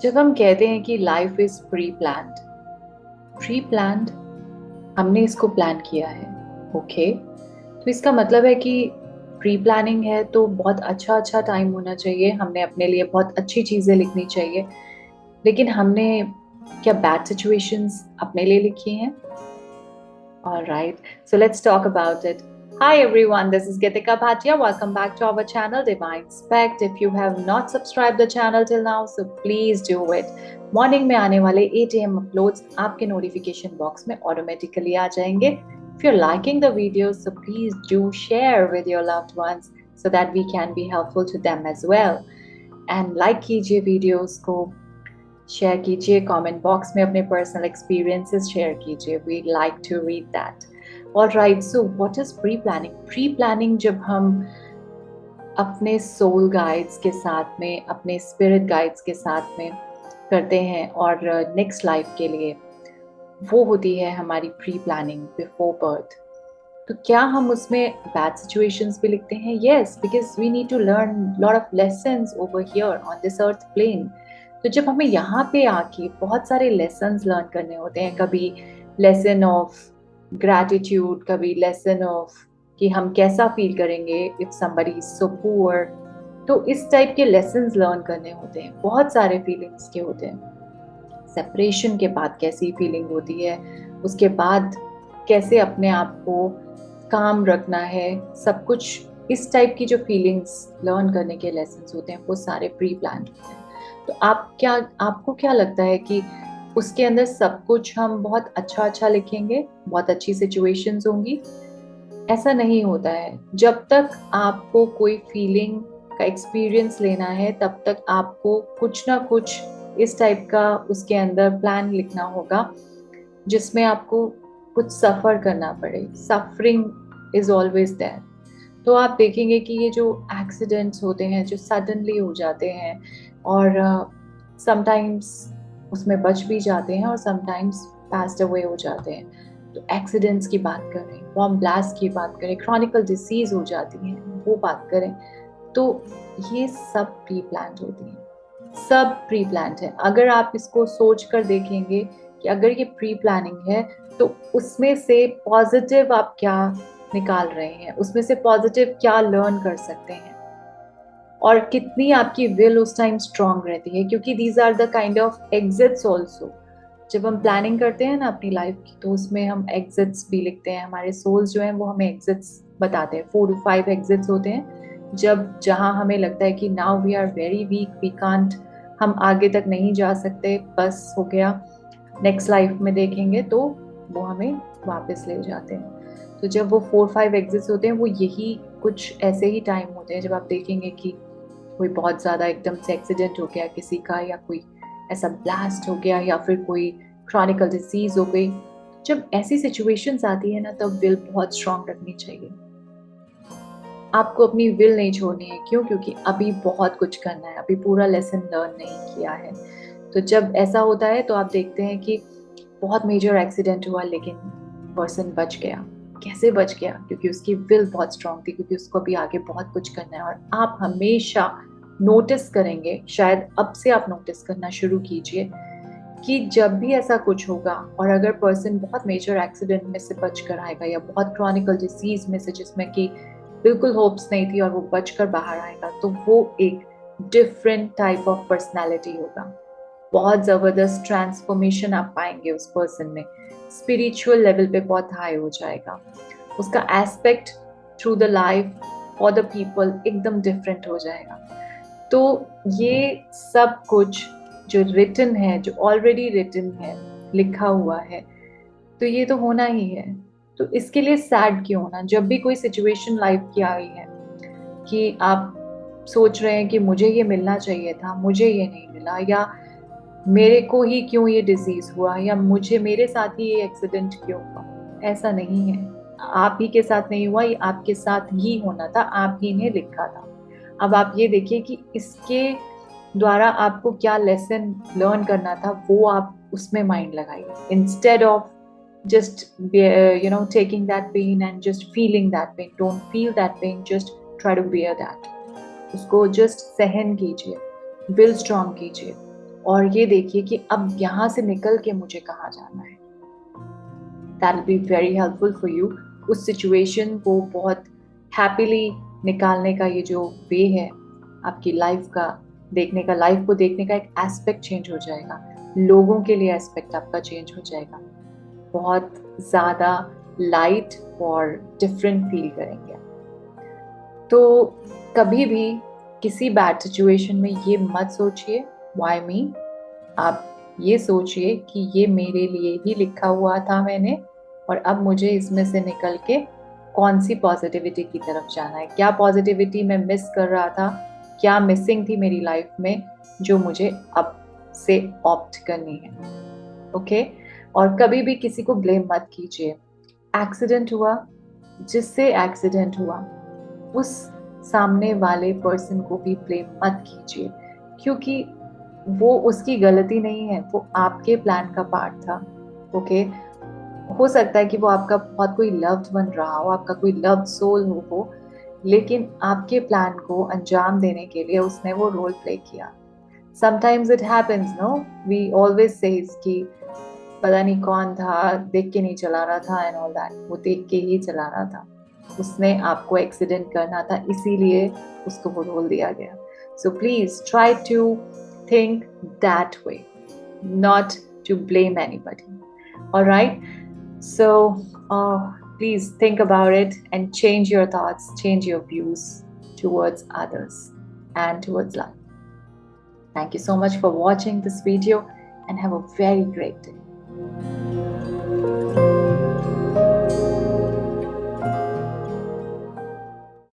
जब हम कहते हैं कि लाइफ इज प्री प्लान्ड, हमने इसको प्लान किया है। ओके, तो इसका मतलब है कि प्री प्लानिंग है तो बहुत अच्छा अच्छा टाइम होना चाहिए, हमने अपने लिए बहुत अच्छी चीजें लिखनी चाहिए। लेकिन हमने क्या बैड सिचुएशंस अपने लिए लिखी हैं? All right, so let's talk about it. Hi everyone, this is Getika Bhatia. Welcome back to our channel Divine Spect. If you have not subscribed the channel till now, so please do it. Morning में आने वाले 8 AM uploads आपके notification box में automatically आ जाएंगे. If you're liking the videos, so please do share with your loved ones so that we can be helpful to them as well. And like कीजिए videos को, share कीजिए, comment box में अपने personal experiences share कीजिए. We like to read that. Alright, so what is pre planning? Pre planning जब हम अपने soul guides के साथ में, अपने स्पिरिट गाइड्स के साथ में करते हैं और नेक्स्ट लाइफ के लिए, वो होती है हमारी प्री प्लानिंग बिफोर बर्थ. तो क्या हम उसमें बैड सिचुएशंस भी लिखते हैं? Yes, because we need to learn lot of lessons over here on this earth plane. तो जब हमें यहाँ पे आके बहुत सारे लेसन्स लर्न करने होते हैं, कभी लेसन ऑफ ग्रैटिट्यूड, कभी लेसन ऑफ कि हम कैसा फील करेंगे if somebody is so poor. तो इस टाइप के लेसन्स लर्न करने होते हैं, बहुत सारे फीलिंग्स के होते हैं. सेपरेशन के बाद कैसी फीलिंग होती है, उसके बाद कैसे अपने आप को काम रखना है, सब कुछ इस टाइप की जो फीलिंग्स लर्न करने के लेसन्स होते हैं वो सारे प्री प्लान होते हैं. तो आपको क्या लगता है कि उसके अंदर सब कुछ हम बहुत अच्छा अच्छा लिखेंगे, बहुत अच्छी सिचुएशंस होंगी? ऐसा नहीं होता है. जब तक आपको कोई फीलिंग का एक्सपीरियंस लेना है तब तक आपको कुछ ना कुछ इस टाइप का उसके अंदर प्लान लिखना होगा जिसमें आपको कुछ सफ़र करना पड़े. Suffering is always there. तो आप देखेंगे कि ये जो एक्सीडेंट्स होते हैं जो सडनली हो जाते हैं और समटाइम्स उसमें बच भी जाते हैं और समटाइम्स पास्ड अवे हो जाते हैं. तो एक्सीडेंट्स की बात करें, बॉम्ब ब्लास्ट की बात करें, क्रॉनिकल डिसीज हो जाती हैं वो बात करें, तो ये सब प्री प्लान्ड होती हैं. सब प्री प्लान्ड है. अगर आप इसको सोच कर देखेंगे कि अगर ये प्री प्लानिंग है तो उसमें से पॉजिटिव आप क्या निकाल रहे हैं, उसमें से पॉजिटिव क्या लर्न कर सकते हैं और कितनी आपकी विल उस टाइम स्ट्रांग रहती है. क्योंकि these are the kind of exits also. जब हम प्लानिंग करते हैं ना अपनी लाइफ की, तो उसमें हम एग्जिट्स भी लिखते हैं. हमारे सोल्स जो हैं वो हमें एग्जिट्स बताते हैं. 4 to 5 एग्जिट्स होते हैं जब जहाँ हमें लगता है कि now we are very weak, we can't, हम आगे तक नहीं जा सकते, बस हो गया, नेक्स्ट लाइफ में देखेंगे, तो वो हमें वापस ले जाते हैं. तो जब वो 4-5 एग्जिट्स होते हैं वो यही कुछ ऐसे ही टाइम होते हैं जब आप देखेंगे कि कोई बहुत ज़्यादा एकदम से एक्सीडेंट हो गया किसी का, या कोई ऐसा ब्लास्ट हो गया, या फिर कोई क्रॉनिकल डिसीज हो गई. जब ऐसी सिचुएशंस आती है ना, तब विल बहुत स्ट्रांग रखनी चाहिए. आपको अपनी विल नहीं छोड़नी है. क्यों? क्योंकि अभी बहुत कुछ करना है, अभी पूरा लेसन लर्न नहीं किया है. तो जब ऐसा होता है तो आप देखते हैं कि बहुत मेजर एक्सीडेंट हुआ लेकिन पर्सन बच गया. कैसे बच गया? क्योंकि उसकी विल बहुत स्ट्रांग थी, क्योंकि उसको अभी आगे बहुत कुछ करना है. और आप हमेशा नोटिस करेंगे, शायद अब से आप नोटिस करना शुरू कीजिए कि जब भी ऐसा कुछ होगा और अगर पर्सन बहुत मेजर एक्सीडेंट में से बच कर आएगा या बहुत क्रॉनिकल डिसीज में से जिसमें कि बिल्कुल होप्स नहीं थी और वो बच कर बाहर आएगा, तो वो एक डिफरेंट टाइप ऑफ पर्सनैलिटी होगा. बहुत ज़बरदस्त ट्रांसफॉर्मेशन आप पाएंगे उस पर्सन में. स्पिरिचुअल लेवल पे बहुत हाई हो जाएगा. उसका aspect through the life for the people एकदम डिफरेंट हो जाएगा. तो ये सब कुछ जो रिटन है, जो ऑलरेडी रिटन है, लिखा हुआ है, तो ये तो होना ही है. तो इसके लिए सैड क्यों होना? जब भी कोई सिचुएशन लाइफ की आई है कि आप सोच रहे हैं कि मुझे ये मिलना चाहिए था, मुझे ये नहीं मिला, या मेरे को ही क्यों ये डिजीज हुआ, या मुझे मेरे साथ ही ये एक्सीडेंट क्यों हुआ, ऐसा नहीं है. आप ही के साथ नहीं हुआ, ये आपके साथ ही होना था, आप ही ने लिखा था. अब आप ये देखिए कि इसके द्वारा आपको क्या लेसन लर्न करना था, वो आप उसमें माइंड लगाइए, instead of just taking that pain and just feeling that pain. Don't feel that pain, just try to bear that. उसको just सहन कीजिए, will strong कीजिए. और ये देखिए कि अब यहाँ से निकल के मुझे कहाँ जाना है। That will be very helpful for you. उस सिचुएशन को बहुत हैप्पीली निकालने का ये जो वे है आपकी लाइफ का देखने का, लाइफ को देखने का एक एस्पेक्ट चेंज हो जाएगा, लोगों के लिए एस्पेक्ट आपका चेंज हो जाएगा, बहुत ज़्यादा लाइट और डिफरेंट फील करेंगे। तो कभी भी किसी बैड सिचुएशन में ये मत सोचिए व्हाई मी, आप ये सोचिए कि ये मेरे लिए ही लिखा हुआ था मैंने, और अब मुझे इसमें से निकल के कौन सी पॉजिटिविटी की तरफ जाना है, क्या पॉजिटिविटी मैं मिस कर रहा था, क्या मिसिंग थी मेरी लाइफ में जो मुझे अब से ऑप्ट करनी है। ओके? और कभी भी किसी को ब्लेम मत कीजिए। एक्सीडेंट हुआ, जिससे एक्सीडेंट हुआ उस सामने वाले पर्सन को भी ब्लेम मत कीजिए, क्योंकि वो उसकी गलती नहीं है, वो आपके प्लान का पार्ट था। ओके? हो सकता है कि वो आपका बहुत कोई लव्ड वन रहा हो, आपका कोई लव्ड सोल हो वो, लेकिन आपके प्लान को अंजाम देने के लिए उसने वो रोल प्ले किया। Sometimes it happens, no, we always says कि पता नहीं कौन था, देख के नहीं चला रहा था एंड ऑल दैट। वो देख के ही चला रहा था, उसने आपको एक्सीडेंट करना था, इसीलिए उसको वो रोल दिया गया। So please try to think that way, not to blame anybody. All right? So please think about it and change your thoughts, change your views towards others and towards life. Thank you so much for watching this video and have a very great day.